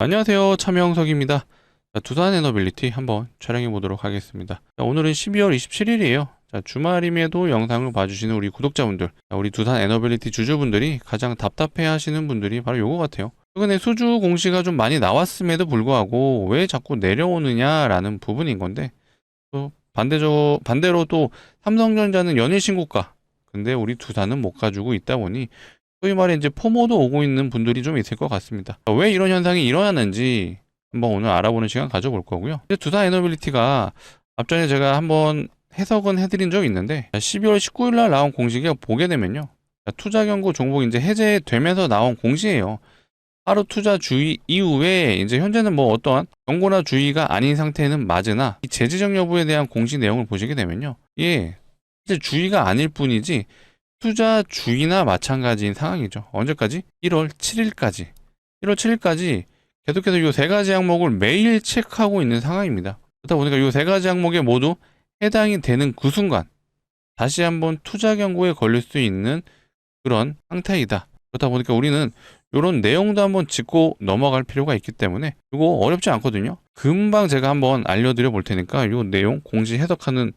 안녕하세요. 참여영석입니다. 두산 에너빌리티 한번 촬영해 보도록 하겠습니다. 오늘은 12월 27일이에요. 주말임에도 영상을 봐주시는 우리 구독자분들, 우리 두산 에너빌리티 주주분들이 가장 답답해 하시는 분들이 바로 요거 같아요. 최근에 수주 공시가 좀 많이 나왔음에도 불구하고 왜 자꾸 내려오느냐라는 부분인 건데, 또 반대로 또 삼성전자는 연일 신고가, 근데 우리 두산은 못 가지고 있다 보니 소위 말해 이제 포모도 오고 있는 분들이 좀 있을 것 같습니다. 왜 이런 현상이 일어나는지 한번 오늘 알아보는 시간 가져볼 거고요. 두산 에너빌리티가 앞전에 제가 한번 해석은 해드린 적이 있는데 12월 19일 날 나온 공시가 보게 되면요. 투자 경고 종목 이제 해제되면서 나온 공시예요. 하루 투자 주의 이후에 이제 현재는 뭐 어떠한 경고나 주의가 아닌 상태는 맞으나 이 재지정 여부에 대한 공시 내용을 보시게 되면요. 예, 이제 주의가 아닐 뿐이지 투자 주의나 마찬가지인 상황이죠. 언제까지? 1월 7일까지. 1월 7일까지 계속해서 이 세 가지 항목을 매일 체크하고 있는 상황입니다. 그렇다 보니까 이 세 가지 항목에 모두 해당이 되는 그 순간 다시 한번 투자 경고에 걸릴 수 있는 그런 상태이다. 그렇다 보니까 우리는 이런 내용도 한번 짚고 넘어갈 필요가 있기 때문에 이거 어렵지 않거든요. 금방 제가 한번 알려드려 볼 테니까 이 내용 공시 해석하는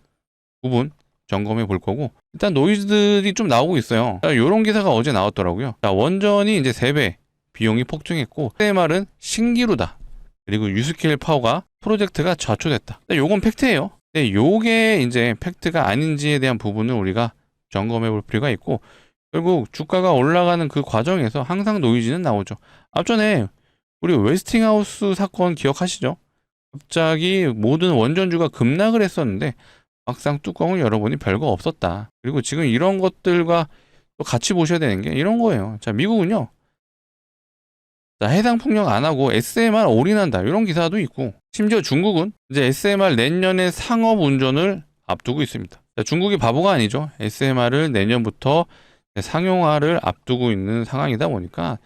부분 점검해 볼 거고, 일단 노이즈들이 좀 나오고 있어요. 이런 기사가 어제 나왔더라고요. 원전이 이제 3배 비용이 폭증했고 SMR은 신기루다. 그리고 유스케일 파워가 프로젝트가 좌초됐다. 요건 팩트예요. 근데 요게 이제 팩트가 아닌지에 대한 부분을 우리가 점검해 볼 필요가 있고, 결국 주가가 올라가는 그 과정에서 항상 노이즈는 나오죠. 앞전에 우리 웨스팅하우스 사건 기억하시죠? 갑자기 모든 원전주가 급락을 했었는데 막상 뚜껑을 열어보니 별거 없었다. 그리고 지금 이런 것들과 또 같이 보셔야 되는 게 이런 거예요. 자, 미국은요. 자, 해상 풍력 안 하고 SMR 올인한다. 이런 기사도 있고, 심지어 중국은 이제 SMR 내년에 상업 운전을 앞두고 있습니다. 자, 중국이 바보가 아니죠. SMR을 내년부터 상용화를 앞두고 있는 상황이다 보니까,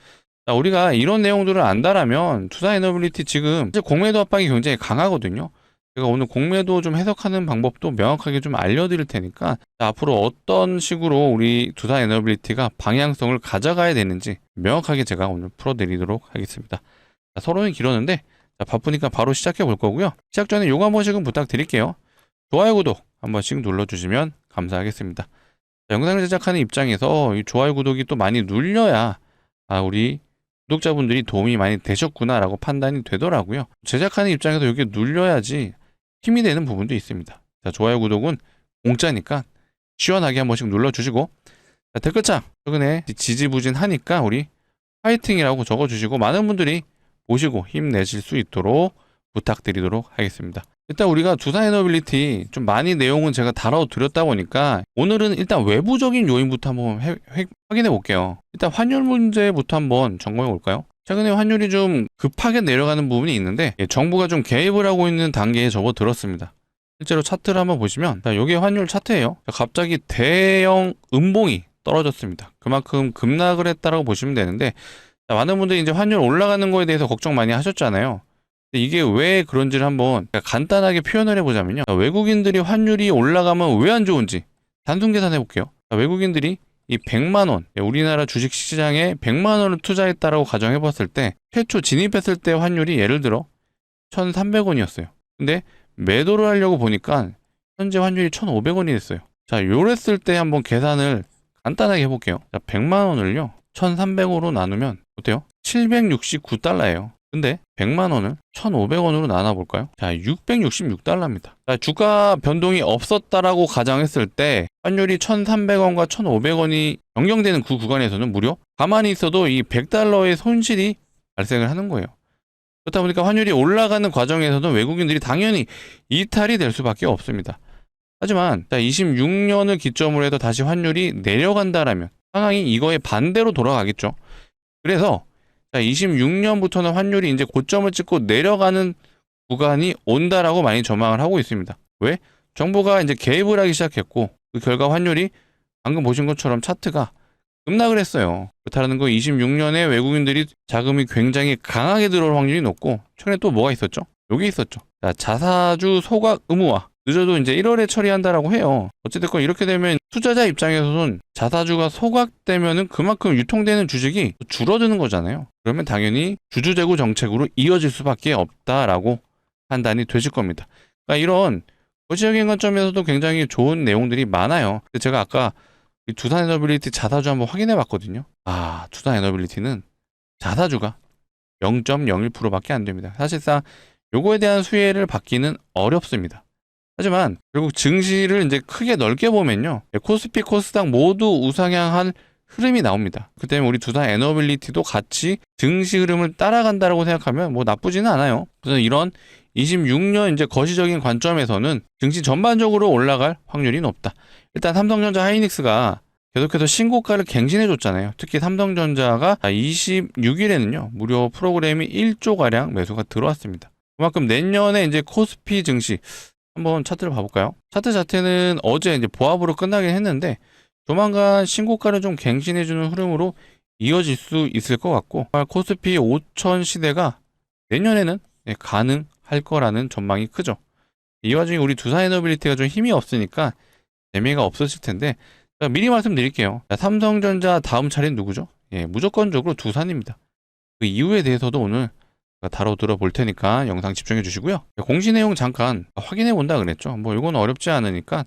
자, 우리가 이런 내용들을 안다라면 투자 에너빌리티 지금 이제 공매도 압박이 굉장히 강하거든요. 제가 오늘 공매도 좀 해석하는 방법도 명확하게 좀 알려드릴 테니까 앞으로 어떤 식으로 우리 두산 에너빌리티가 방향성을 가져가야 되는지 명확하게 제가 오늘 풀어드리도록 하겠습니다. 자, 서론이 길었는데 바쁘니까 바로 시작해 볼 거고요. 시작 전에 요거 한 번씩은 부탁드릴게요. 좋아요, 구독 한 번씩 눌러주시면 감사하겠습니다. 자, 영상을 제작하는 입장에서 이 좋아요, 구독이 또 많이 눌려야 우리 구독자분들이 도움이 많이 되셨구나라고 판단이 되더라고요. 제작하는 입장에서 이게 눌려야지 힘이 되는 부분도 있습니다. 자, 좋아요, 구독은 공짜니까 시원하게 한 번씩 눌러주시고, 자, 댓글창 최근에 지지부진하니까 우리 화이팅이라고 적어주시고 많은 분들이 보시고 힘내실 수 있도록 부탁드리도록 하겠습니다. 일단 우리가 두산 에너빌리티 좀 많이 내용은 제가 다뤄드렸다 보니까 오늘은 일단 외부적인 요인부터 한번 확인해 볼게요. 일단 환율 문제부터 한번 점검해 볼까요? 최근에 환율이 좀 급하게 내려가는 부분이 있는데 정부가 좀 개입을 하고 있는 단계에 접어들었습니다. 실제로 차트를 한번 보시면 이게 환율 차트예요. 갑자기 대형 음봉이 떨어졌습니다. 그만큼 급락을 했다라고 보시면 되는데, 많은 분들이 이제 환율 올라가는 거에 대해서 걱정 많이 하셨잖아요. 이게 왜 그런지를 한번 간단하게 표현을 해보자면요. 외국인들이 환율이 올라가면 왜 안 좋은지 단순 계산해 볼게요. 외국인들이 이 100만 원, 우리나라 주식시장에 100만 원을 투자했다라고 가정해 봤을 때 최초 진입했을 때 환율이 예를 들어 1,300원이었어요. 근데 매도를 하려고 보니까 현재 환율이 1,500원이 됐어요. 자, 요랬을 때 한번 계산을 간단하게 해볼게요. 자, 100만 원을요 1,300으로 나누면 어때요? 769달러예요. 근데 100만 원을 1,500원으로 나눠볼까요? 자, 666달러입니다. 자, 주가 변동이 없었다라고 가정했을 때 환율이 1,300원과 1,500원이 변경되는 그 구간에서는 무려 가만히 있어도 이 100달러의 손실이 발생을 하는 거예요. 그렇다 보니까 환율이 올라가는 과정에서는 외국인들이 당연히 이탈이 될 수밖에 없습니다. 하지만 26년을 기점으로 해서 다시 환율이 내려간다라면 상황이 이거에 반대로 돌아가겠죠. 그래서 26년부터는 환율이 이제 고점을 찍고 내려가는 구간이 온다라고 많이 전망을 하고 있습니다. 왜? 정부가 이제 개입을 하기 시작했고 그 결과 환율이 방금 보신 것처럼 차트가 급락을 했어요. 그렇다는 거 26년에 외국인들이 자금이 굉장히 강하게 들어올 확률이 높고, 최근에 또 뭐가 있었죠? 여기 있었죠. 자, 자사주 소각 의무화. 늦어도 이제 1월에 처리한다라고 해요. 어찌됐건 이렇게 되면 투자자 입장에서는 자사주가 소각되면은 그만큼 유통되는 주식이 줄어드는 거잖아요. 그러면 당연히 주주재고 정책으로 이어질 수밖에 없다라고 판단이 되실 겁니다. 그러니까 이런 거시적인 관점에서도 굉장히 좋은 내용들이 많아요. 제가 아까 이 두산에너빌리티 자사주 한번 확인해 봤거든요. 두산에너빌리티는 자사주가 0.01%밖에 안 됩니다. 사실상 요거에 대한 수혜를 받기는 어렵습니다. 하지만 결국 증시를 이제 크게 넓게 보면요, 코스피, 코스닥 모두 우상향한 흐름이 나옵니다. 그 때문에 우리 두산에너빌리티도 같이 증시 흐름을 따라간다라고 생각하면 뭐 나쁘지는 않아요. 그래서 이런 26년 이제 거시적인 관점에서는 증시 전반적으로 올라갈 확률이 높다. 일단 삼성전자, 하이닉스가 계속해서 신고가를 갱신해 줬잖아요. 특히 삼성전자가 26일에는요 무료 프로그램이 1조가량 매수가 들어왔습니다. 그만큼 내년에 이제 코스피 증시 한번 차트를 봐볼까요? 차트 자체는 어제 이제 보합으로 끝나긴 했는데 조만간 신고가를 좀 갱신해주는 흐름으로 이어질 수 있을 것 같고, 코스피 5천 시대가 내년에는 가능할 거라는 전망이 크죠. 이 와중에 우리 두산에너빌리티가 좀 힘이 없으니까 재미가 없으실 텐데 미리 말씀드릴게요. 삼성전자 다음 차례는 누구죠? 무조건적으로 두산입니다. 그 이유에 대해서도 오늘 다뤄들어 볼 테니까 영상 집중해 주시고요. 공시 내용 잠깐 확인해 본다 그랬죠. 뭐 이건 어렵지 않으니까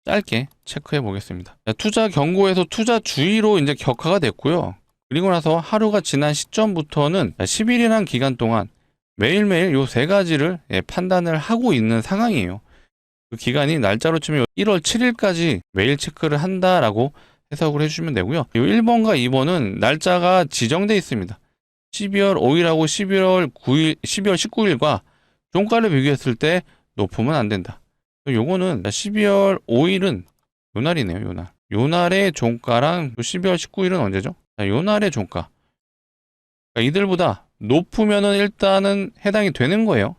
짧게 체크해 보겠습니다. 투자 경고에서 투자 주의로 이제 격화가 됐고요. 그리고 나서 하루가 지난 시점부터는 10일이라는 기간 동안 매일매일 요 세 가지를 판단을 하고 있는 상황이에요. 그 기간이 날짜로 치면 1월 7일까지 매일 체크를 한다라고 해석을 해주시면 되고요. 요 1번과 2번은 날짜가 지정돼 있습니다. 12월 5일하고 12월 19일과 종가를 비교했을 때 높으면 안 된다. 요거는 12월 5일은 요 날이네요. 요 날. 요 날의 종가랑 12월 19일은 언제죠? 요 날의 종가. 그러니까 이들보다 높으면은 일단은 해당이 되는 거예요.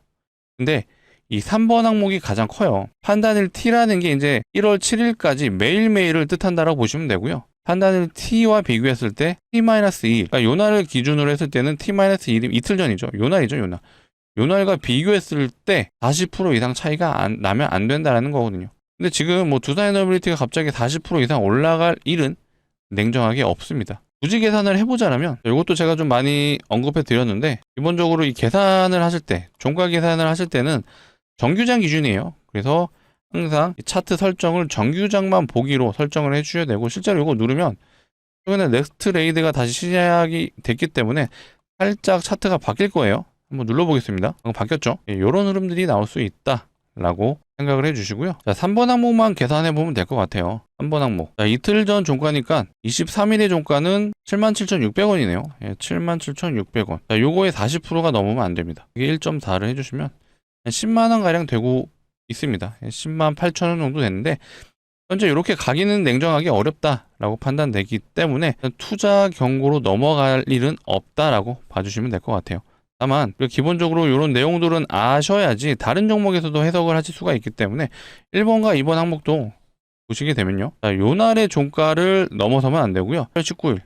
근데 이 3번 항목이 가장 커요. 판단일 T라는 게 이제 1월 7일까지 매일매일을 뜻한다라고 보시면 되고요. 판단일 T와 비교했을 때 T-2일, 그러니까 요 날을 기준으로 했을 때는 T-1이 이틀 전이죠. 요 날이죠, 요 날. 요 날과 비교했을 때 40% 이상 차이가 나면 안 된다라는 거거든요. 근데 지금 뭐 두산에너빌리티가 갑자기 40% 이상 올라갈 일은 냉정하게 없습니다. 굳이 계산을 해보자면 이것도 제가 좀 많이 언급해 드렸는데, 기본적으로 이 계산을 하실 때, 종가 계산을 하실 때는 정규장 기준이에요. 그래서 항상 차트 설정을 정규장만 보기로 설정을 해주셔야 되고, 실제로 이거 누르면 최근에 넥스트 레이드가 다시 시작이 됐기 때문에 살짝 차트가 바뀔 거예요. 한번 눌러보겠습니다. 바뀌었죠? 이런 흐름들이 나올 수 있다라고 생각을 해주시고요. 자, 3번 항목만 계산해보면 될 것 같아요. 3번 항목. 자, 이틀 전 종가니까 23일의 종가는 77,600원이네요. 77,600원. 자, 요거의 40%가 넘으면 안 됩니다. 이게 1.4를 해주시면 10만원 가량 되고 있습니다. 10만 8천원 정도 되는데, 현재 이렇게 가기는 냉정하게 어렵다라고 판단되기 때문에 투자 경고로 넘어갈 일은 없다라고 봐주시면 될 것 같아요. 다만 기본적으로 이런 내용들은 아셔야지 다른 종목에서도 해석을 하실 수가 있기 때문에 1번과 2번 항목도 보시게 되면요, 요 날의 종가를 넘어서면 안 되고요. 8월 19일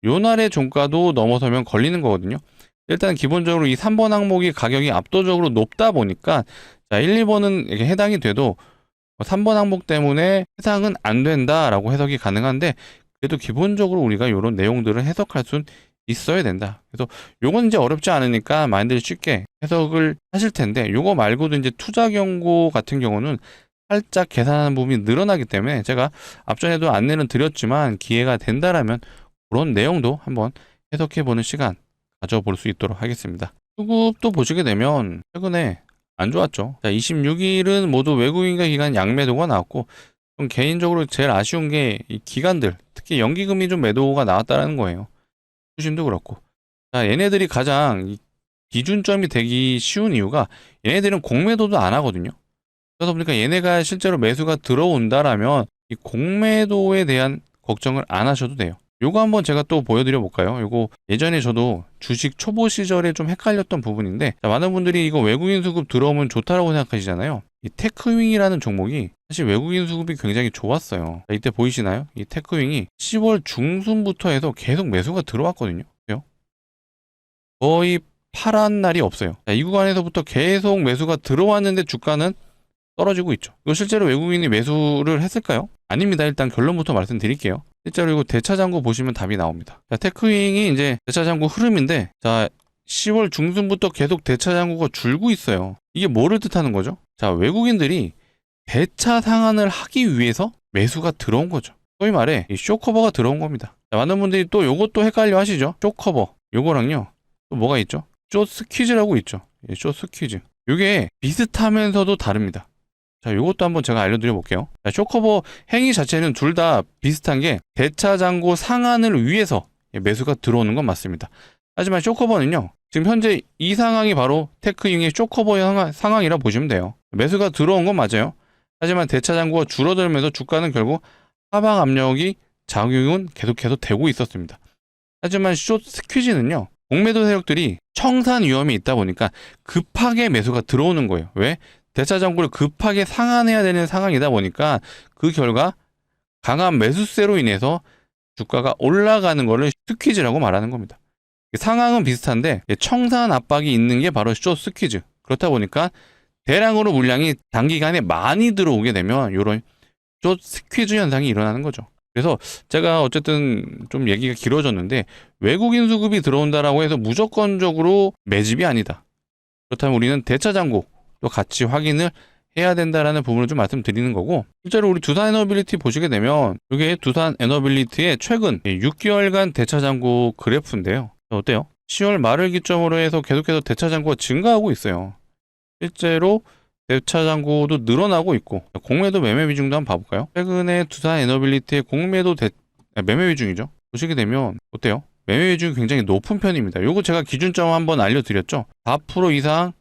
요 날의 종가도 넘어서면 걸리는 거거든요. 일단 기본적으로 이 3번 항목이 가격이 압도적으로 높다 보니까 1, 2번은 이게 해당이 돼도 3번 항목 때문에 해당은 안 된다라고 해석이 가능한데, 그래도 기본적으로 우리가 이런 내용들을 해석할 수는 있어야 된다. 그래서 요건 이제 어렵지 않으니까 많이들 쉽게 해석을 하실 텐데, 요거 말고도 이제 투자 경고 같은 경우는 살짝 계산하는 부분이 늘어나기 때문에 제가 앞전에도 안내는 드렸지만 기회가 된다라면 그런 내용도 한번 해석해보는 시간 가져볼 수 있도록 하겠습니다. 수급도 보시게 되면 최근에 안 좋았죠. 자, 26일은 모두 외국인과 기관 양매도가 나왔고, 좀 개인적으로 제일 아쉬운 게 이 기관들, 특히 연기금이 좀 매도가 나왔다는 거예요. 수심도 그렇고. 자, 얘네들이 가장 기준점이 되기 쉬운 이유가 얘네들은 공매도도 안 하거든요. 그러다 보니까 얘네가 실제로 매수가 들어온다라면 이 공매도에 대한 걱정을 안 하셔도 돼요. 요거 한번 제가 또 보여드려 볼까요? 요거 예전에 저도 주식 초보 시절에 좀 헷갈렸던 부분인데, 많은 분들이 이거 외국인 수급 들어오면 좋다라고 생각하시잖아요. 이 테크윙이라는 종목이 사실 외국인 수급이 굉장히 좋았어요. 이때 보이시나요? 이 테크윙이 10월 중순부터 해서 계속 매수가 들어왔거든요. 거의 파란 날이 없어요. 이 구간에서부터 계속 매수가 들어왔는데 주가는 떨어지고 있죠. 이거 실제로 외국인이 매수를 했을까요? 아닙니다. 일단 결론부터 말씀드릴게요. 실제로 이거 대차장고 보시면 답이 나옵니다. 자, 테크윙이 이제 대차장고 흐름인데, 자, 10월 중순부터 계속 대차장고가 줄고 있어요. 이게 뭐를 뜻하는 거죠? 자, 외국인들이 대차 상한을 하기 위해서 매수가 들어온 거죠. 소위 말해 이 쇼커버가 들어온 겁니다. 자, 많은 분들이 또 요것도 헷갈려 하시죠. 쇼커버 요거랑요 또 뭐가 있죠? 쇼스퀴즈라고 있죠. 예, 쇼스퀴즈 요게 비슷하면서도 다릅니다. 자, 요것도 한번 제가 알려드려 볼게요. 자, 쇼커버 행위 자체는 둘 다 비슷한 게 대차장고 상한을 위해서 매수가 들어오는 건 맞습니다. 하지만 쇼커버는요, 지금 현재 이 상황이 바로 테크윙의 쇼커버 상황이라 보시면 돼요. 매수가 들어온 건 맞아요. 하지만 대차장고가 줄어들면서 주가는 결국 하방 압력이 작용은 계속해서 되고 있었습니다. 하지만 숏 스퀴즈는요, 공매도 세력들이 청산 위험이 있다 보니까 급하게 매수가 들어오는 거예요. 왜? 대차장고를 급하게 상한해야 되는 상황이다 보니까 그 결과 강한 매수세로 인해서 주가가 올라가는 거를 스퀴즈라고 말하는 겁니다. 상황은 비슷한데 청산 압박이 있는 게 바로 숏 스퀴즈. 그렇다 보니까 대량으로 물량이 단기간에 많이 들어오게 되면 이런 숏 스퀴즈 현상이 일어나는 거죠. 그래서 제가 어쨌든 좀 얘기가 길어졌는데 외국인 수급이 들어온다라고 해서 무조건적으로 매집이 아니다. 그렇다면 우리는 대차장고 또 같이 확인을 해야 된다라는 부분을 좀 말씀드리는 거고, 실제로 우리 두산 에너빌리티 보시게 되면 이게 두산 에너빌리티의 최근 6개월간 대차장고 그래프인데요. 어때요? 10월 말을 기점으로 해서 계속해서 대차장고가 증가하고 있어요. 실제로 대차장고도 늘어나고 있고, 공매도 매매 비중도 한번 봐볼까요? 최근에 두산 에너빌리티의 공매도 매매 비중이죠. 보시게 되면 어때요? 매매 비중이 굉장히 높은 편입니다. 요거 제가 기준점 한번 알려드렸죠. 4% 이상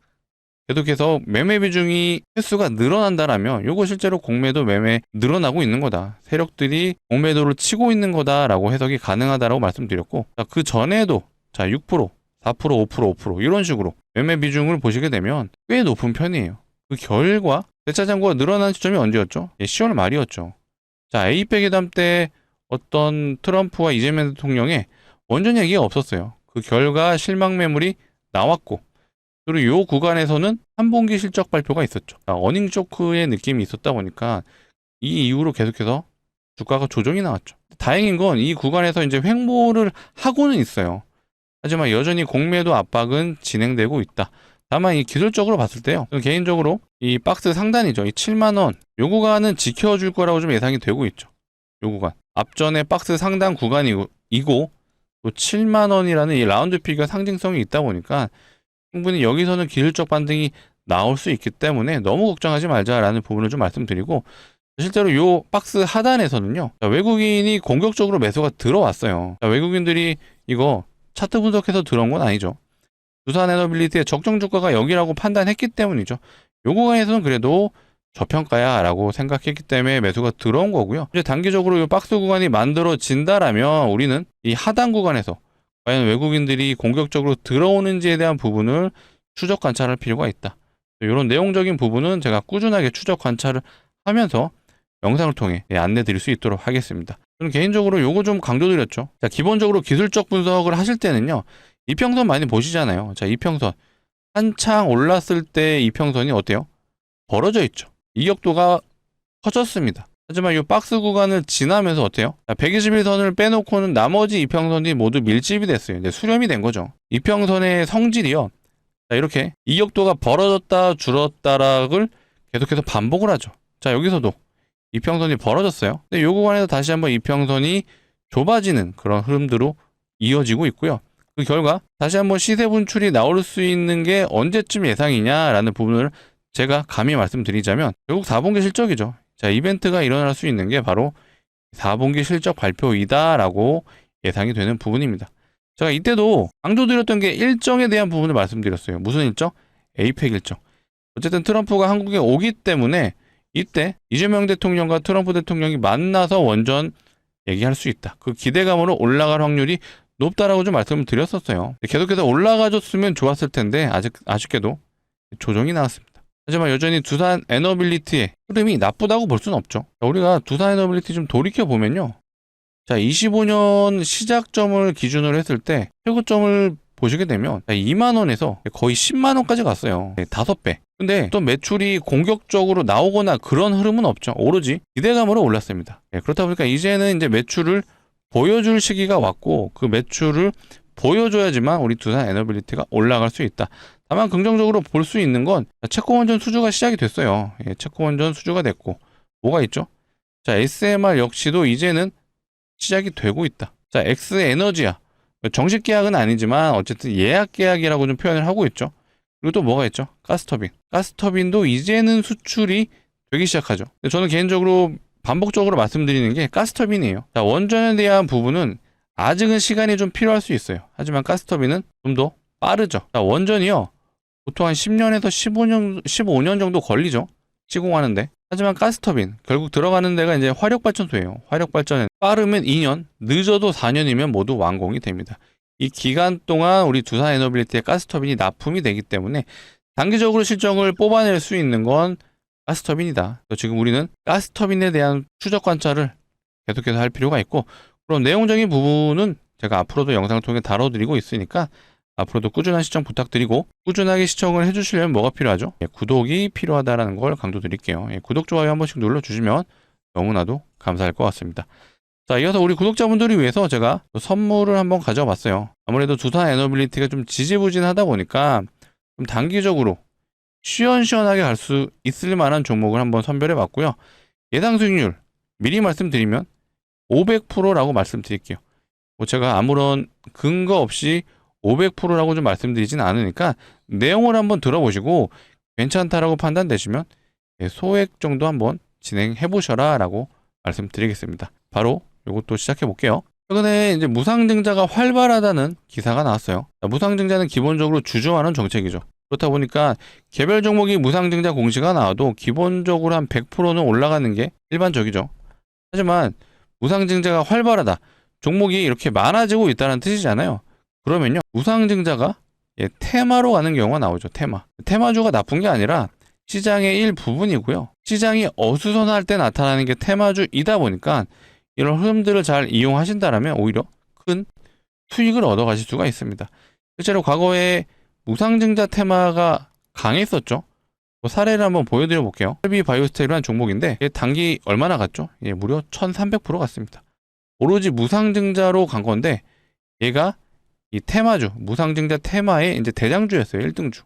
계속해서 매매 비중이 횟수가 늘어난다라면 요거 실제로 공매도 매매 늘어나고 있는 거다. 세력들이 공매도를 치고 있는 거다라고 해석이 가능하다라고 말씀드렸고, 그 전에도 자 6%, 4%, 5%, 5% 이런 식으로 매매 비중을 보시게 되면 꽤 높은 편이에요. 그 결과 대차장고가 늘어난 시점이 언제였죠? 10월 말이었죠. 자, 에이펙 회담 때 어떤 트럼프와 이재명 대통령의 원전 얘기가 없었어요. 그 결과 실망 매물이 나왔고, 그리고 이 구간에서는 3분기 실적 발표가 있었죠. 어닝 쇼크의 느낌이 있었다 보니까 이 이후로 계속해서 주가가 조정이 나왔죠. 다행인 건 이 구간에서 이제 횡보를 하고는 있어요. 하지만 여전히 공매도 압박은 진행되고 있다. 다만 이 기술적으로 봤을 때요, 개인적으로 이 박스 상단이죠, 이 7만원 요 구간은 지켜줄 거라고 좀 예상이 되고 있죠. 요 구간 앞전에 박스 상단 구간이고 또 7만원이라는 이 라운드 피가 상징성이 있다 보니까 충분히 여기서는 기술적 반등이 나올 수 있기 때문에 너무 걱정하지 말자라는 부분을 좀 말씀드리고, 실제로 이 박스 하단에서는요, 외국인이 공격적으로 매수가 들어왔어요. 외국인들이 이거 차트 분석해서 들어온 건 아니죠. 두산 에너빌리티의 적정 주가가 여기라고 판단했기 때문이죠. 요 구간에서는 그래도 저평가야 라고 생각했기 때문에 매수가 들어온 거고요. 이제 단기적으로 이 박스 구간이 만들어진다라면 우리는 이 하단 구간에서 과연 외국인들이 공격적으로 들어오는지에 대한 부분을 추적 관찰할 필요가 있다. 이런 내용적인 부분은 제가 꾸준하게 추적 관찰을 하면서 영상을 통해 안내 드릴 수 있도록 하겠습니다. 저는 개인적으로 요거 좀 강조드렸죠. 자, 기본적으로 기술적 분석을 하실 때는요, 이평선 많이 보시잖아요. 자, 이평선 한창 올랐을 때 이평선이 어때요? 벌어져 있죠. 이격도가 커졌습니다. 하지만 이 박스 구간을 지나면서 어때요? 121선을 빼놓고는 나머지 이평선이 모두 밀집이 됐어요. 이제 수렴이 된 거죠. 이평선의 성질이요, 자, 이렇게 이격도가 벌어졌다 줄었다락을 계속해서 반복을 하죠. 자, 여기서도 이평선이 벌어졌어요. 근데 이 구간에서 다시 한번 이평선이 좁아지는 그런 흐름들로 이어지고 있고요. 그 결과 다시 한번 시세 분출이 나올 수 있는 게 언제쯤 예상이냐라는 부분을 제가 감히 말씀드리자면 결국 4분기 실적이죠. 자, 이벤트가 일어날 수 있는 게 바로 4분기 실적 발표이다라고 예상이 되는 부분입니다. 제가 이때도 강조드렸던 게 일정에 대한 부분을 말씀드렸어요. 무슨 일정? 에이펙 일정. 어쨌든 트럼프가 한국에 오기 때문에 이때 이재명 대통령과 트럼프 대통령이 만나서 원전 얘기할 수 있다. 그 기대감으로 올라갈 확률이 높다라고 좀 말씀을 드렸었어요. 계속해서 올라가줬으면 좋았을 텐데 아쉽게도 조정이 나왔습니다. 하지만 여전히 두산 에너빌리티의 흐름이 나쁘다고 볼 수는 없죠. 우리가 두산 에너빌리티 좀 돌이켜보면요, 자, 25년 시작점을 기준으로 했을 때 최고점을 보시게 되면 2만 원에서 거의 10만 원까지 갔어요. 5배. 근데 또 매출이 공격적으로 나오거나 그런 흐름은 없죠. 오로지 기대감으로 올랐습니다. 그렇다 보니까 이제는 이제 매출을 보여줄 시기가 왔고 그 매출을 보여줘야지만 우리 두산 에너빌리티가 올라갈 수 있다. 다만 긍정적으로 볼 수 있는 건 채권원전 수주가 시작이 됐어요. 채권원전 수주가 됐고 뭐가 있죠? 자, SMR 역시도 이제는 시작이 되고 있다. 자, X에너지야. 정식 계약은 아니지만 어쨌든 예약 계약이라고 좀 표현을 하고 있죠. 그리고 또 뭐가 있죠? 가스터빈. 가스터빈도 이제는 수출이 되기 시작하죠. 저는 개인적으로 반복적으로 말씀드리는 게 가스터빈이에요. 자, 원전에 대한 부분은 아직은 시간이 좀 필요할 수 있어요. 하지만 가스터빈은 좀 더 빠르죠. 자, 원전이요. 보통 한 10년에서 15년 정도 걸리죠. 시공하는데. 하지만 가스터빈, 결국 들어가는 데가 이제 화력발전소예요. 화력발전은 빠르면 2년, 늦어도 4년이면 모두 완공이 됩니다. 이 기간 동안 우리 두산 에너빌리티의 가스터빈이 납품이 되기 때문에 단기적으로 실적을 뽑아낼 수 있는 건 가스터빈이다. 지금 우리는 가스터빈에 대한 추적 관찰을 계속해서 할 필요가 있고, 그럼 내용적인 부분은 제가 앞으로도 영상을 통해 다뤄드리고 있으니까 앞으로도 꾸준한 시청 부탁드리고, 꾸준하게 시청을 해주시려면 뭐가 필요하죠? 구독이 필요하다는 걸 강조드릴게요. 구독, 좋아요 한 번씩 눌러주시면 너무나도 감사할 것 같습니다. 자, 이어서 우리 구독자분들을 위해서 제가 선물을 한번 가져봤어요. 아무래도 두산 에너빌리티가 좀 지지부진하다 보니까 좀 단기적으로 시원시원하게 갈 수 있을 만한 종목을 한번 선별해 봤고요. 예상 수익률 미리 말씀드리면 500%라고 말씀드릴게요. 제가 아무런 근거 없이 500%라고 좀 말씀드리진 않으니까 내용을 한번 들어보시고 괜찮다라고 판단되시면 소액 정도 한번 진행해 보셔라 라고 말씀드리겠습니다. 바로 이것도 시작해 볼게요. 최근에 이제 무상증자가 활발하다는 기사가 나왔어요. 무상증자는 기본적으로 주주환원 정책이죠. 그렇다 보니까 개별 종목이 무상증자 공시가 나와도 기본적으로 한 100%는 올라가는 게 일반적이죠. 하지만 무상증자가 활발하다, 종목이 이렇게 많아지고 있다는 뜻이잖아요. 그러면요, 무상증자가 테마로 가는 경우가 나오죠. 테마주가 나쁜 게 아니라 시장의 일부분이고요. 시장이 어수선할 때 나타나는 게 테마주이다 보니까 이런 흐름들을 잘 이용하신다면 오히려 큰 수익을 얻어가실 수가 있습니다. 실제로 과거에 무상증자 테마가 강했었죠. 사례를 한번 보여드려 볼게요. 헬비바이오스텍이라는 종목인데 단기 얼마나 갔죠? 무려 1300% 갔습니다. 오로지 무상증자로 간 건데 얘가 이 테마주, 무상증자 테마의 이제 대장주였어요. 1등주.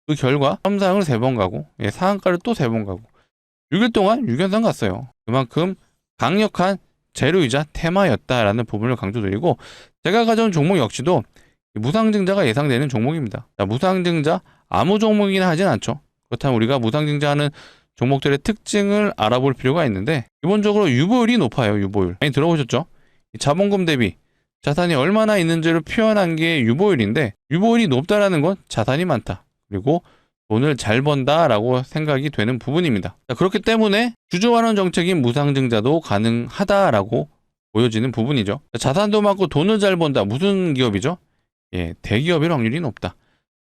그 결과 삼상을 3번 가고 상한가를 또 3번 가고 6일 동안 6연상 갔어요. 그만큼 강력한 재료이자 테마였다라는 부분을 강조드리고, 제가 가져온 종목 역시도 무상증자가 예상되는 종목입니다. 자, 무상증자 아무 종목이나 하진 않죠. 그렇다면 우리가 무상증자하는 종목들의 특징을 알아볼 필요가 있는데, 기본적으로 유보율이 높아요. 유보율 많이 들어보셨죠? 자본금 대비 자산이 얼마나 있는지를 표현한 게 유보율인데, 유보율이 높다라는 건 자산이 많다, 그리고 돈을 잘 번다라고 생각이 되는 부분입니다. 자, 그렇기 때문에 주주환원 정책인 무상증자도 가능하다라고 보여지는 부분이죠. 자산도 많고 돈을 잘 번다, 무슨 기업이죠? 대기업일 확률이 높다.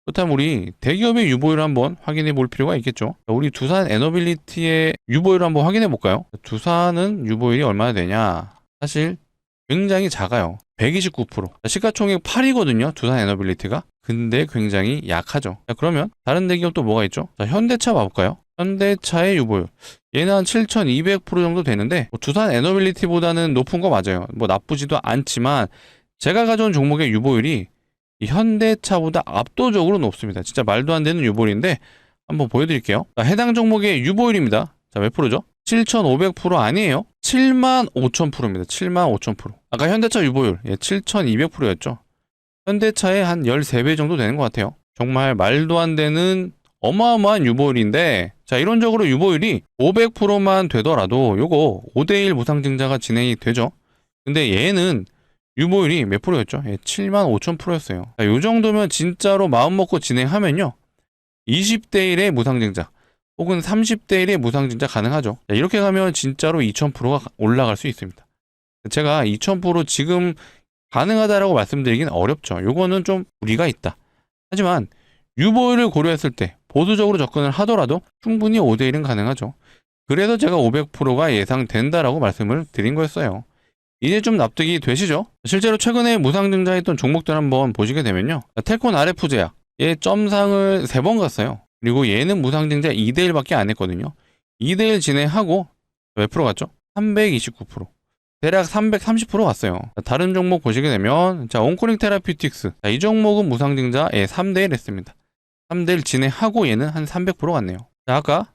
그렇다면 우리 대기업의 유보율을 한번 확인해 볼 필요가 있겠죠. 우리 두산 에너빌리티의 유보율을 한번 확인해 볼까요? 두산은 유보율이 얼마나 되냐? 사실 굉장히 작아요. 129%. 시가총액 8이거든요. 두산 에너빌리티가. 근데 굉장히 약하죠. 자, 그러면 다른 대기업 또 뭐가 있죠? 자, 현대차 봐볼까요? 현대차의 유보율. 얘는 한 7200% 정도 되는데 두산 에너빌리티보다는 높은 거 맞아요. 나쁘지도 않지만 제가 가져온 종목의 유보율이 이 현대차보다 압도적으로 높습니다. 진짜 말도 안 되는 유보율인데 한번 보여드릴게요. 자, 해당 종목의 유보율입니다. 자, 몇 프로죠? 7500% 아니에요. 75000%입니다. 75000%. 아까 현대차 유보율 7200%였죠. 현대차의 한 13배 정도 되는 것 같아요. 정말 말도 안 되는 어마어마한 유보율인데, 자, 이론적으로 유보율이 500%만 되더라도 요거 5대1 무상증자가 진행이 되죠. 근데 얘는 유보율이 몇 프로였죠? 75000%였어요. 자, 요 정도면 진짜로 마음먹고 진행하면요, 20대1의 무상증자 혹은 30대1의 무상증자 가능하죠. 자, 이렇게 가면 진짜로 2000%가 올라갈 수 있습니다. 제가 2000% 지금 가능하다라고 말씀드리긴 어렵죠. 요거는 좀 무리가 있다. 하지만 유보율을 고려했을 때 보수적으로 접근을 하더라도 충분히 5대1은 가능하죠. 그래서 제가 500%가 예상된다라고 말씀을 드린 거였어요. 이제 좀 납득이 되시죠? 실제로 최근에 무상증자했던 종목들 한번 보시게 되면요. 텔콘 RF제약 얘 점상을 3번 갔어요. 그리고 얘는 무상증자 2대1밖에 안 했거든요. 2대1 진행하고 몇 프로 갔죠? 329%. 대략 330% 갔어요. 다른 종목 보시게 되면 온코링 테라피틱스 이 종목은 무상증자 3대1 했습니다. 3대1 진행하고 얘는 한 300% 갔네요. 아까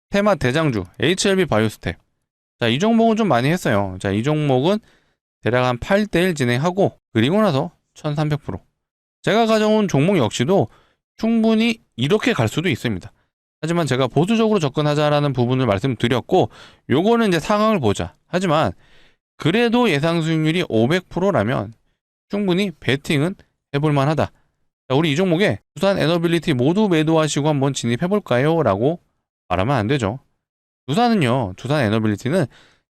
테마 대장주 HLB 바이오스텝 이 종목은 좀 많이 했어요. 이 종목은 대략 한 8대1 진행하고 그리고 나서 1300%. 제가 가져온 종목 역시도 충분히 이렇게 갈 수도 있습니다. 하지만 제가 보수적으로 접근하자라는 부분을 말씀드렸고 요거는 이제 상황을 보자. 하지만 그래도 예상 수익률이 500%라면 충분히 베팅은 해볼 만하다. 우리 이 종목에 두산 에너빌리티 모두 매도하시고 한번 진입해볼까요? 라고 말하면 안 되죠. 두산 에너빌리티는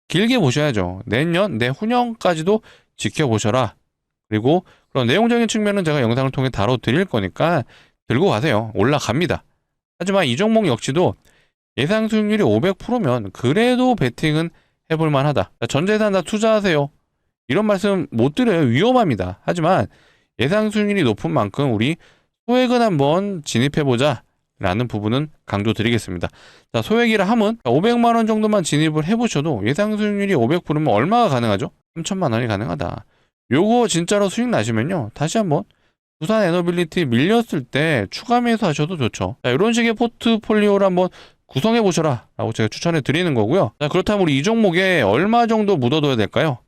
길게 보셔야죠. 내년, 내후년까지도 지켜보셔라. 그리고 그런 내용적인 측면은 제가 영상을 통해 다뤄드릴 거니까 들고 가세요. 올라갑니다. 하지만 이 종목 역시도 예상 수익률이 500%면 그래도 베팅은 해볼 만하다. 전 재산 다 투자하세요. 이런 말씀 못 드려요. 위험합니다. 하지만 예상 수익률이 높은 만큼 우리 소액은 한번 진입해보자 라는 부분은 강조드리겠습니다. 소액이라 함은 500만 원 정도만 진입을 해보셔도 예상 수익률이 500%면 얼마가 가능하죠? 3천만 원이 가능하다. 요거 진짜로 수익 나시면요. 다시 한번 두산 에너빌리티 밀렸을 때 추가 매수하셔도 좋죠. 이런 식의 포트폴리오를 한번 구성해 보셔라 라고 제가 추천해 드리는 거고요. 그렇다면 우리 이 종목에 얼마 정도 묻어둬야 될까요?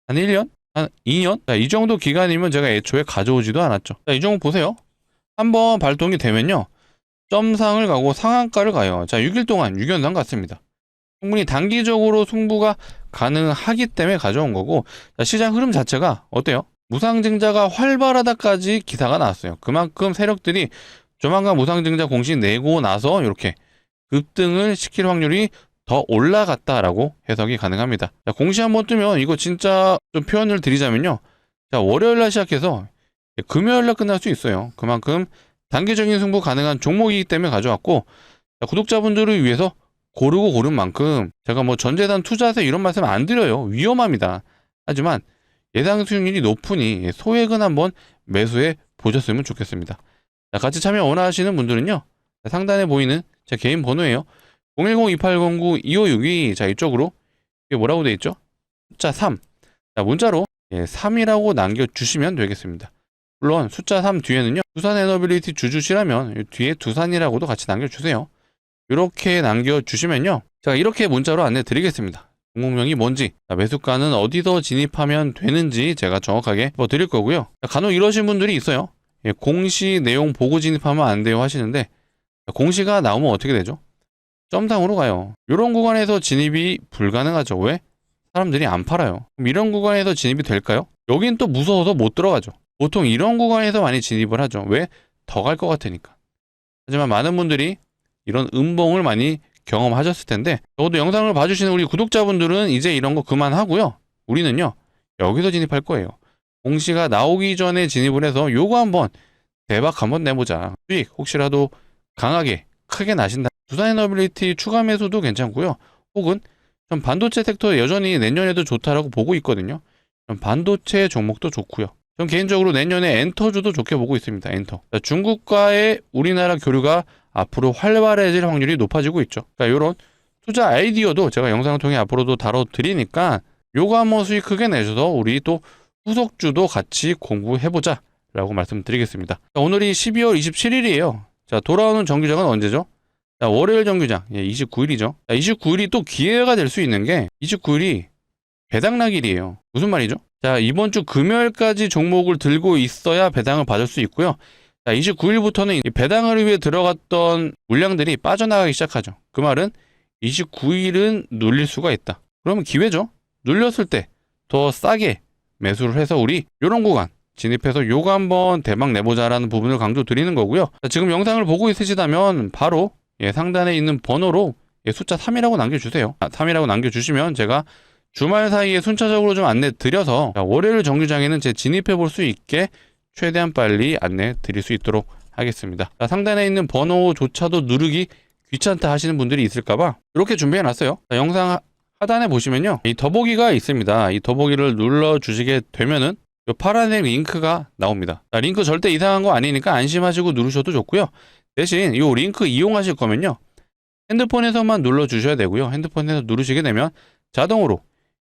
한 1년? 한 2년? 이 정도 기간이면 제가 애초에 가져오지도 않았죠. 이 종목 보세요. 한번 발동이 되면요. 점상을 가고 상한가를 가요. 6일 동안 6연상 갔습니다. 충분히 단기적으로 승부가 가능하기 때문에 가져온 거고 시장 흐름 자체가 어때요? 무상증자가 활발하다까지 기사가 나왔어요. 그만큼 세력들이 조만간 무상증자 공시 내고 나서 이렇게 급등을 시킬 확률이 더 올라갔다라고 해석이 가능합니다. 공시 한번 뜨면 이거 진짜 좀 표현을 드리자면요. 월요일날 시작해서 금요일날 끝날 수 있어요. 그만큼 단기적인 승부 가능한 종목이기 때문에 가져왔고 구독자분들을 위해서 고르고 고른 만큼 제가 뭐 전재산 투자세 이런 말씀 안 드려요. 위험합니다. 하지만 예상 수익률이 높으니 소액은 한번 매수해 보셨으면 좋겠습니다. 같이 참여 원하시는 분들은요. 상단에 보이는 제 개인 번호예요. 010-2809-2562 이쪽으로 이게 뭐라고 되어 있죠? 숫자 3 문자로 3이라고 남겨주시면 되겠습니다. 물론 숫자 3 뒤에는요. 두산 에너빌리티 주주시라면 뒤에 두산이라고도 같이 남겨주세요. 이렇게 남겨주시면요. 제가 이렇게 문자로 안내 드리겠습니다. 종목명이 뭔지, 매수가는 어디서 진입하면 되는지 제가 정확하게 드릴 거고요. 간혹 이러신 분들이 있어요. 공시 내용 보고 진입하면 안 돼요 하시는데 공시가 나오면 어떻게 되죠? 점상으로 가요. 이런 구간에서 진입이 불가능하죠. 왜? 사람들이 안 팔아요. 그럼 이런 구간에서 진입이 될까요? 여긴 또 무서워서 못 들어가죠. 보통 이런 구간에서 많이 진입을 하죠. 왜? 더 갈 것 같으니까. 하지만 많은 분들이 이런 음봉을 많이 경험하셨을 텐데 적어도 영상을 봐주시는 우리 구독자분들은 이제 이런 거 그만하고요. 우리는요. 여기서 진입할 거예요. 공시가 나오기 전에 진입을 해서 요거 한번 대박 한번 내보자. 수익 혹시라도 강하게 크게 나신다. 두산에너빌리티 추가 매수도 괜찮고요. 혹은 전 반도체 섹터 여전히 내년에도 좋다라고 보고 있거든요. 전 반도체 종목도 좋고요. 전 개인적으로 내년에 엔터주도 좋게 보고 있습니다. 엔터. 중국과의 우리나라 교류가 앞으로 활발해질 확률이 높아지고 있죠. 이런 투자 아이디어도 제가 영상을 통해 앞으로도 다뤄드리니까 요거 한번 수익 크게 내셔서 우리 또 후속주도 같이 공부해보자 라고 말씀드리겠습니다. 오늘이 12월 27일이에요. 돌아오는 정규장은 언제죠? 월요일 정규장 29일이죠. 29일이 또 기회가 될 수 있는 게 29일이 배당락일이에요. 무슨 말이죠? 이번 주 금요일까지 종목을 들고 있어야 배당을 받을 수 있고요. 29일부터는 배당을 위해 들어갔던 물량들이 빠져나가기 시작하죠. 그 말은 29일은 눌릴 수가 있다. 그러면 기회죠. 눌렸을 때 더 싸게 매수를 해서 우리 이런 구간 진입해서 요거 한번 대박 내보자라는 부분을 강조드리는 거고요. 지금 영상을 보고 있으시다면 바로 상단에 있는 번호로 숫자 3이라고 남겨주세요. 3이라고 남겨주시면 제가 주말 사이에 순차적으로 좀 안내 드려서 월요일 정규장에는 제 진입해 볼 수 있게 최대한 빨리 안내 드릴 수 있도록 하겠습니다. 상단에 있는 번호조차도 누르기 귀찮다 하시는 분들이 있을까봐 이렇게 준비해 놨어요. 영상 하단에 보시면요, 이 더보기가 있습니다. 이 더보기를 눌러 주시게 되면은 이 파란색 링크가 나옵니다. 자, 링크 절대 이상한 거 아니니까 안심하시고 누르셔도 좋고요. 대신 이 링크 이용하실 거면요, 핸드폰에서만 눌러 주셔야 되고요. 핸드폰에서 누르시게 되면 자동으로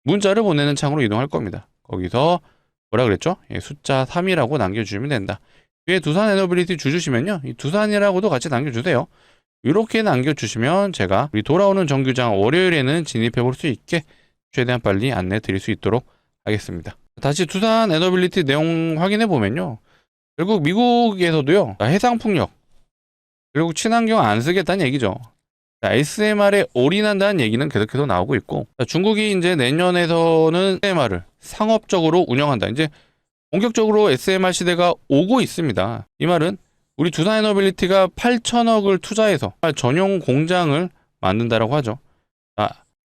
문자를 보내는 창으로 이동할 겁니다. 거기서 뭐라 그랬죠? 예, 숫자 3이라고 남겨주시면 된다. 위에 두산 에너빌리티 주시면요, 이 두산이라고도 같이 남겨주세요. 이렇게 남겨주시면 제가 우리 돌아오는 정규장 월요일에는 진입해 볼 수 있게 최대한 빨리 안내 드릴 수 있도록 하겠습니다. 다시 두산 에너빌리티 내용 확인해 보면요, 결국 미국에서도요, 해상풍력, 결국 친환경 안 쓰겠다는 얘기죠. SMR에 올인한다는 얘기는 계속해서 나오고 있고, 중국이 이제 내년에서는 SMR을 상업적으로 운영한다. 이제 본격적으로 SMR 시대가 오고 있습니다. 이 말은 우리 두산에너빌리티가 8천억을 투자해서 전용 공장을 만든다라고 하죠.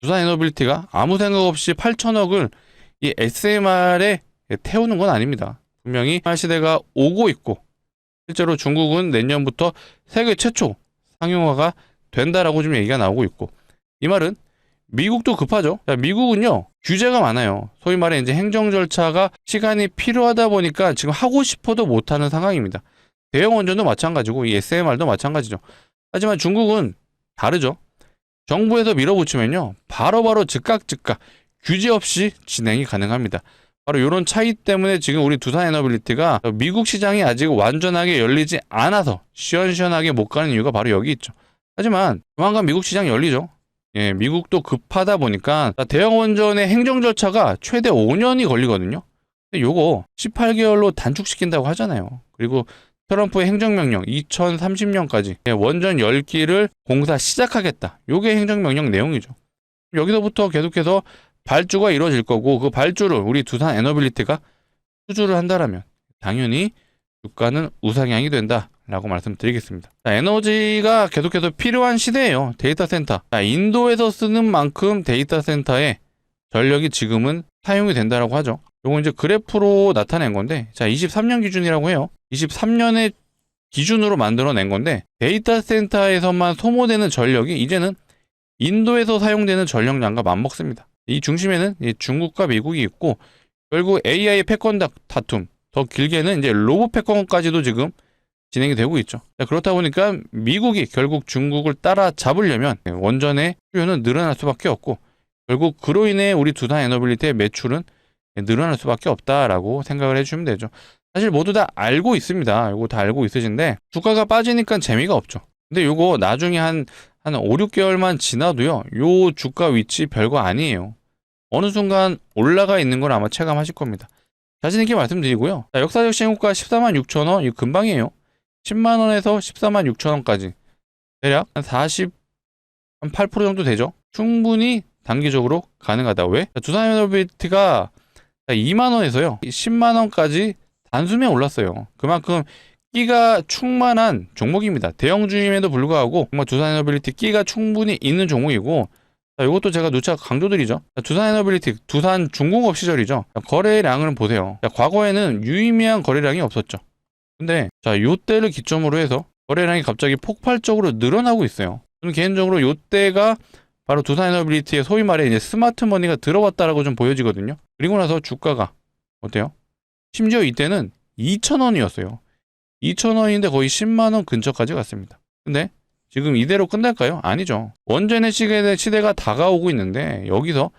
두산에너빌리티가 아무 생각 없이 8천억을 이 SMR에 태우는 건 아닙니다. 분명히 SMR 시대가 오고 있고, 실제로 중국은 내년부터 세계 최초 상용화가 된다라고 좀 얘기가 나오고 있고, 이 말은 미국도 급하죠. 미국은요, 규제가 많아요. 소위 말해 이제 행정 절차가 시간이 필요하다 보니까 지금 하고 싶어도 못하는 상황입니다. 대형 원전도 마찬가지고 이 SMR도 마찬가지죠. 하지만 중국은 다르죠. 정부에서 밀어붙이면요, 바로바로 즉각 규제 없이 진행이 가능합니다. 바로 이런 차이 때문에 지금 우리 두산에너빌리티가 미국 시장이 아직 완전하게 열리지 않아서 시원시원하게 못 가는 이유가 바로 여기 있죠. 하지만 조만간 미국 시장이 열리죠. 예, 미국도 급하다 보니까 대형 원전의 행정 절차가 최대 5년이 걸리거든요. 근데 요거 18개월로 단축시킨다고 하잖아요. 그리고 트럼프의 행정명령 2030년까지 원전 10기를 공사 시작하겠다. 요게 행정명령 내용이죠. 여기서부터 계속해서 발주가 이루어질 거고, 그 발주를 우리 두산 에너빌리티가 수주를 한다라면 당연히 주가는 우상향이 된다라고 말씀드리겠습니다. 에너지가 계속해서 필요한 시대예요. 데이터 센터. 인도에서 쓰는 만큼 데이터 센터에 전력이 지금은 사용이 된다라고 하죠. 요거 이제 그래프로 나타낸 건데, 자, 23년 기준이라고 해요. 23년의 기준으로 만들어낸 건데, 데이터 센터에서만 소모되는 전력이 이제는 인도에서 사용되는 전력량과 맞먹습니다. 이 중심에는 중국과 미국이 있고, 결국 AI 패권 다툼, 더 길게는 이제 로봇 패권까지도 지금 진행이 되고 있죠. 그렇다 보니까 미국이 결국 중국을 따라잡으려면 원전의 수요는 늘어날 수밖에 없고, 결국 그로 인해 우리 두산 에너빌리티의 매출은 늘어날 수밖에 없다라고 생각을 해주시면 되죠. 사실 모두 다 알고 있습니다. 이거 다 알고 있으신데 주가가 빠지니까 재미가 없죠. 근데 이거 나중에 한 5, 6개월만 지나도요, 요 주가 위치 별거 아니에요. 어느 순간 올라가 있는 걸 아마 체감하실 겁니다. 자신 있게 말씀드리고요. 자, 역사적 시행고가 14만 6천 원, 이거 금방이에요. 10만 원에서 14만 6천 원까지 대략 한 8% 정도 되죠. 충분히 단기적으로 가능하다. 왜? 두산에너빌리티가 2만 원에서요 10만 원까지 단숨에 올랐어요. 그만큼 끼가 충만한 종목입니다. 대형 주임에도 불구하고 정말 두산에너빌리티 끼가 충분히 있는 종목이고, 자, 이것도 제가 누차 강조드리죠. 두산에너빌리티, 두산 중공업 시절이죠. 자, 거래량을 보세요. 자, 과거에는 유의미한 거래량이 없었죠. 근데 자, 요때를 기점으로 해서 거래량이 갑자기 폭발적으로 늘어나고 있어요. 저는 개인적으로 요때가 바로 두산에너빌리티의 소위 말해 이제 스마트 머니가 들어왔다라고 좀 보여지거든요. 그리고 나서 주가가 어때요? 심지어 이때는 2,000원이었어요. 2,000원인데 거의 10만 원 근처까지 갔습니다. 근데 지금 이대로 끝날까요? 아니죠. 원전의 시대가 다가오고 있는데 여기서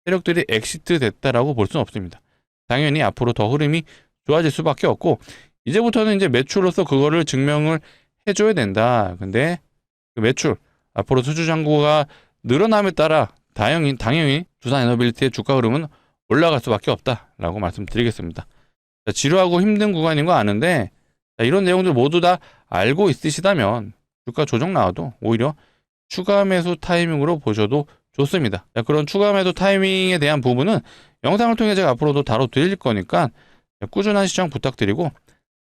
세력들이 엑시트 됐다라고 볼 수는 없습니다. 당연히 앞으로 더 흐름이 좋아질 수밖에 없고, 이제부터는 이제 매출로서 그거를 증명을 해줘야 된다. 근데 그 매출, 앞으로 수주 잔고가 늘어남에 따라 당연히 두산에너빌리티의 주가 흐름은 올라갈 수밖에 없다라고 말씀드리겠습니다. 자, 지루하고 힘든 구간인 거 아는데, 자, 이런 내용들 모두 다 알고 있으시다면 주가 조정 나와도 오히려 추가 매수 타이밍으로 보셔도 좋습니다. 자, 그런 추가 매수 타이밍에 대한 부분은 영상을 통해 제가 앞으로도 다뤄드릴 거니까 꾸준한 시청 부탁드리고,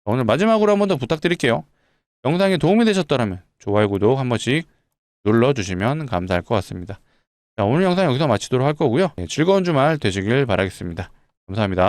오늘 마지막으로 한 번 더 부탁드릴게요. 영상이 도움이 되셨다면 좋아요, 구독 한 번씩 눌러주시면 감사할 것 같습니다. 자, 오늘 영상 여기서 마치도록 할 거고요. 즐거운 주말 되시길 바라겠습니다. 감사합니다.